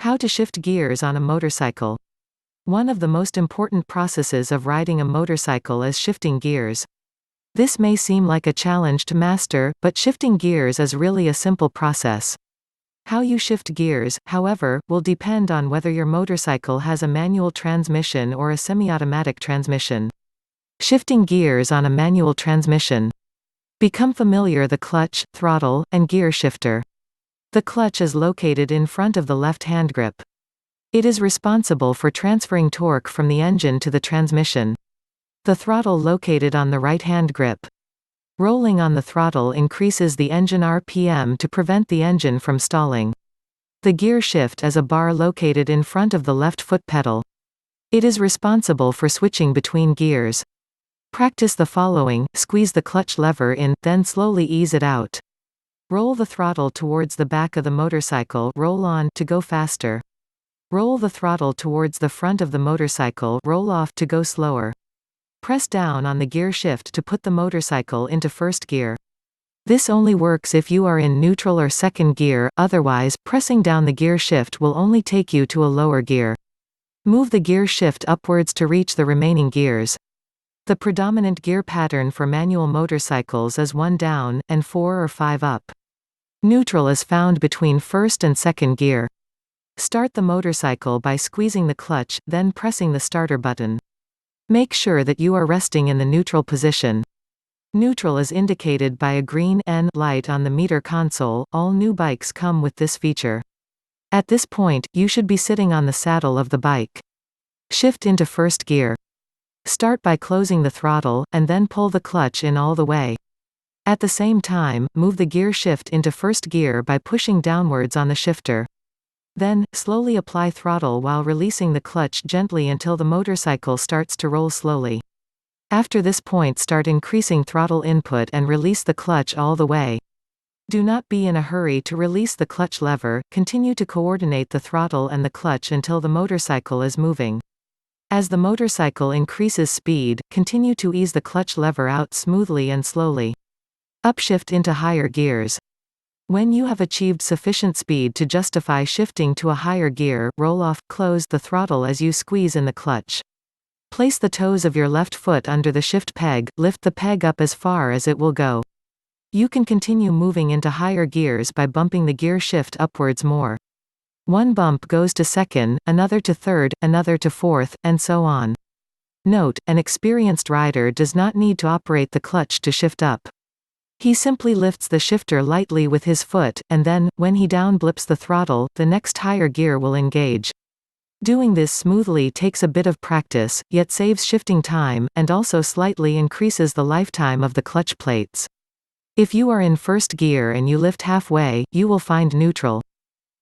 How to shift gears on a motorcycle. One of the most important processes of riding a motorcycle is shifting gears. This may seem like a challenge to master, but shifting gears is really a simple process. How you shift gears, however, will depend on whether your motorcycle has a manual transmission or a semi-automatic transmission. Shifting gears on a manual transmission. Become familiar the clutch, throttle, and gear shifter. The clutch is located in front of the left hand grip. It is responsible for transferring torque from the engine to the transmission. The throttle located on the right hand grip. Rolling on the throttle increases the engine RPM to prevent the engine from stalling. The gear shift is a bar located in front of the left foot pedal. It is responsible for switching between gears. Practice the following: squeeze the clutch lever in, then slowly ease it out. Roll the throttle towards the back of the motorcycle, roll on to go faster. Roll the throttle towards the front of the motorcycle, roll off to go slower. Press down on the gear shift to put the motorcycle into first gear. This only works if you are in neutral or second gear, otherwise, pressing down the gear shift will only take you to a lower gear. Move the gear shift upwards to reach the remaining gears. The predominant gear pattern for manual motorcycles is 1 down, and 4 or 5 up. Neutral is found between first and second gear. Start the motorcycle by squeezing the clutch, then pressing the starter button. Make sure that you are resting in the neutral position. Neutral is indicated by a green N light on the meter console. All new bikes come with this feature. At this point, you should be sitting on the saddle of the bike. Shift into first gear. Start by closing the throttle, and then pull the clutch in all the way. At the same time, move the gear shift into first gear by pushing downwards on the shifter. Then, slowly apply throttle while releasing the clutch gently until the motorcycle starts to roll slowly. After this point, start increasing throttle input and release the clutch all the way. Do not be in a hurry to release the clutch lever, continue to coordinate the throttle and the clutch until the motorcycle is moving. As the motorcycle increases speed, continue to ease the clutch lever out smoothly and slowly. Upshift into higher gears. When you have achieved sufficient speed to justify shifting to a higher gear, roll off, close the throttle as you squeeze in the clutch. Place the toes of your left foot under the shift peg, lift the peg up as far as it will go. You can continue moving into higher gears by bumping the gear shift upwards more. One bump goes to second, another to third, another to fourth, and so on. Note: an experienced rider does not need to operate the clutch to shift up. He simply lifts the shifter lightly with his foot, and then, when he down blips the throttle, the next higher gear will engage. Doing this smoothly takes a bit of practice, yet saves shifting time, and also slightly increases the lifetime of the clutch plates. If you are in first gear and you lift halfway, you will find neutral.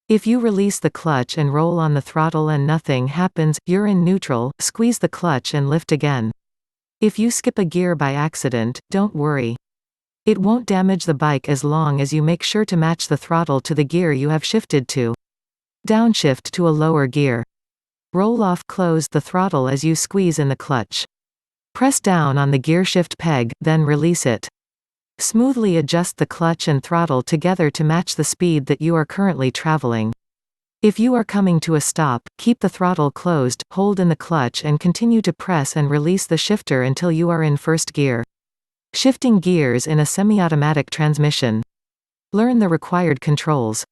If you release the clutch and roll on the throttle and nothing happens, you're in neutral. Squeeze the clutch and lift again. If you skip a gear by accident, don't worry. It won't damage the bike as long as you make sure to match the throttle to the gear you have shifted to. Downshift to a lower gear. Roll off, close the throttle as you squeeze in the clutch. Press down on the gear shift peg, then release it. Smoothly adjust the clutch and throttle together to match the speed that you are currently traveling. If you are coming to a stop, keep the throttle closed, hold in the clutch and continue to press and release the shifter until you are in first gear. Shifting gears in a semi-automatic transmission. Learn the required controls.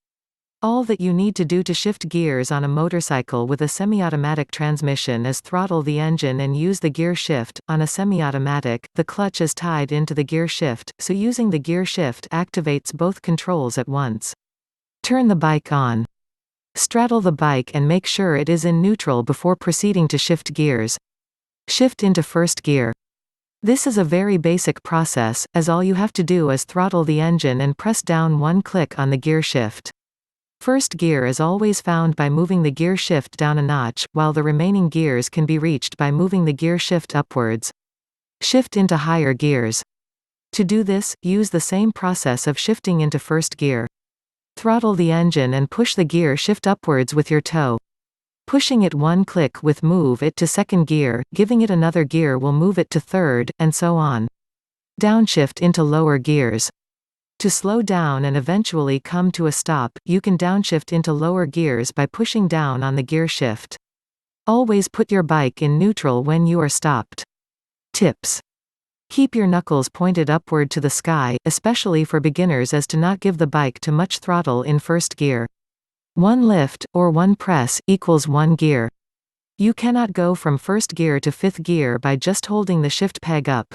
All that you need to do to shift gears on a motorcycle with a semi-automatic transmission is throttle the engine and use the gear shift. On a semi-automatic, the clutch is tied into the gear shift, so using the gear shift activates both controls at once. Turn the bike on. Straddle the bike and make sure it is in neutral before proceeding to shift gears. Shift into first gear. This is a very basic process, as all you have to do is throttle the engine and press down one click on the gear shift. First gear is always found by moving the gear shift down a notch, while the remaining gears can be reached by moving the gear shift upwards. Shift into higher gears. To do this, use the same process of shifting into first gear. Throttle the engine and push the gear shift upwards with your toe. Pushing it one click will move it to second gear, giving it another gear will move it to third, and so on. Downshift into lower gears. To slow down and eventually come to a stop, you can downshift into lower gears by pushing down on the gear shift. Always put your bike in neutral when you are stopped. Tips. Keep your knuckles pointed upward to the sky, especially for beginners, as to not give the bike too much throttle in first gear. One lift, or one press, equals one gear. You cannot go from first gear to fifth gear by just holding the shift peg up.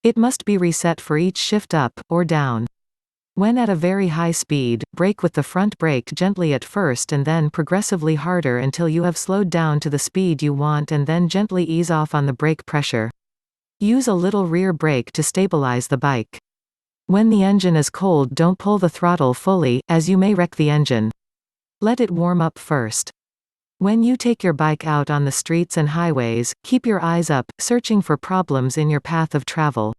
It must be reset for each shift up, or down. When at a very high speed, brake with the front brake gently at first and then progressively harder until you have slowed down to the speed you want, and then gently ease off on the brake pressure. Use a little rear brake to stabilize the bike. When the engine is cold, don't pull the throttle fully, as you may wreck the engine. Let it warm up first. When you take your bike out on the streets and highways, keep your eyes up, searching for problems in your path of travel.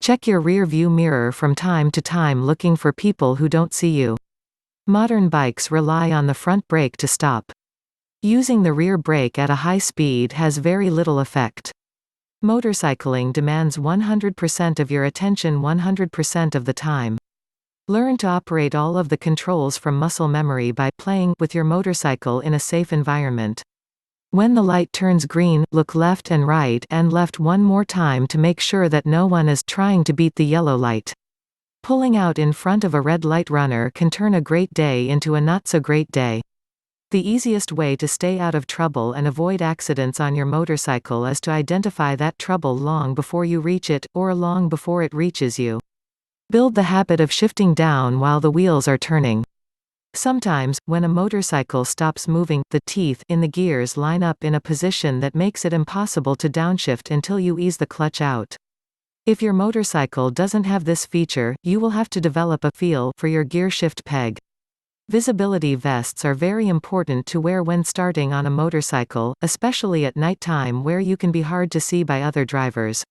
Check your rear view mirror from time to time, looking for people who don't see you. Modern bikes rely on the front brake to stop. Using the rear brake at a high speed has very little effect. Motorcycling demands 100% of your attention 100% of the time. Learn to operate all of the controls from muscle memory by playing with your motorcycle in a safe environment. When the light turns green, look left and right and left one more time to make sure that no one is trying to beat the yellow light. Pulling out in front of a red light runner can turn a great day into a not so great day. The easiest way to stay out of trouble and avoid accidents on your motorcycle is to identify that trouble long before you reach it, or long before it reaches you. Build the habit of shifting down while the wheels are turning. Sometimes, when a motorcycle stops moving, the teeth in the gears line up in a position that makes it impossible to downshift until you ease the clutch out. If your motorcycle doesn't have this feature, you will have to develop a feel for your gear shift peg. Visibility vests are very important to wear when starting on a motorcycle, especially at night time where you can be hard to see by other drivers.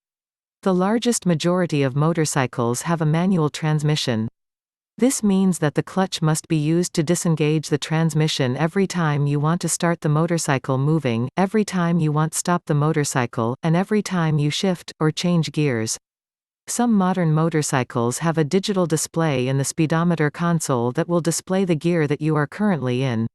The largest majority of motorcycles have a manual transmission. This means that the clutch must be used to disengage the transmission every time you want to start the motorcycle moving, every time you want to stop the motorcycle, and every time you shift or change gears. Some modern motorcycles have a digital display in the speedometer console that will display the gear that you are currently in.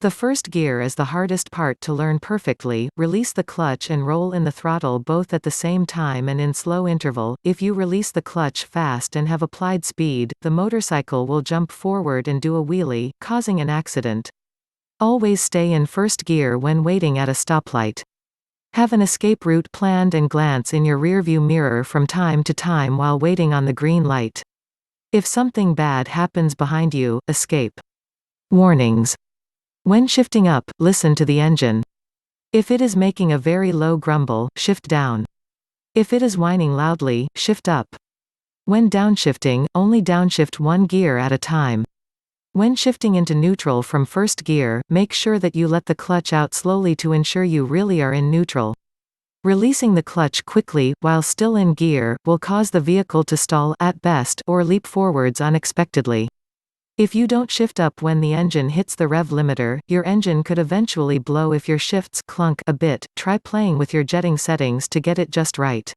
The first gear is the hardest part to learn perfectly. Release the clutch and roll in the throttle both at the same time and in slow interval. If you release the clutch fast and have applied speed, the motorcycle will jump forward and do a wheelie, causing an accident. Always stay in first gear when waiting at a stoplight. Have an escape route planned and glance in your rearview mirror from time to time while waiting on the green light. If something bad happens behind you, escape. Warnings. When shifting up, listen to the engine. If it is making a very low grumble, shift down. If it is whining loudly, shift up. When downshifting, only downshift one gear at a time. When shifting into neutral from first gear, make sure that you let the clutch out slowly to ensure you really are in neutral. Releasing the clutch quickly, while still in gear, will cause the vehicle to stall at best or leap forwards unexpectedly. If you don't shift up when the engine hits the rev limiter, your engine could eventually blow if your shifts clunk a bit. Try playing with your jetting settings to get it just right.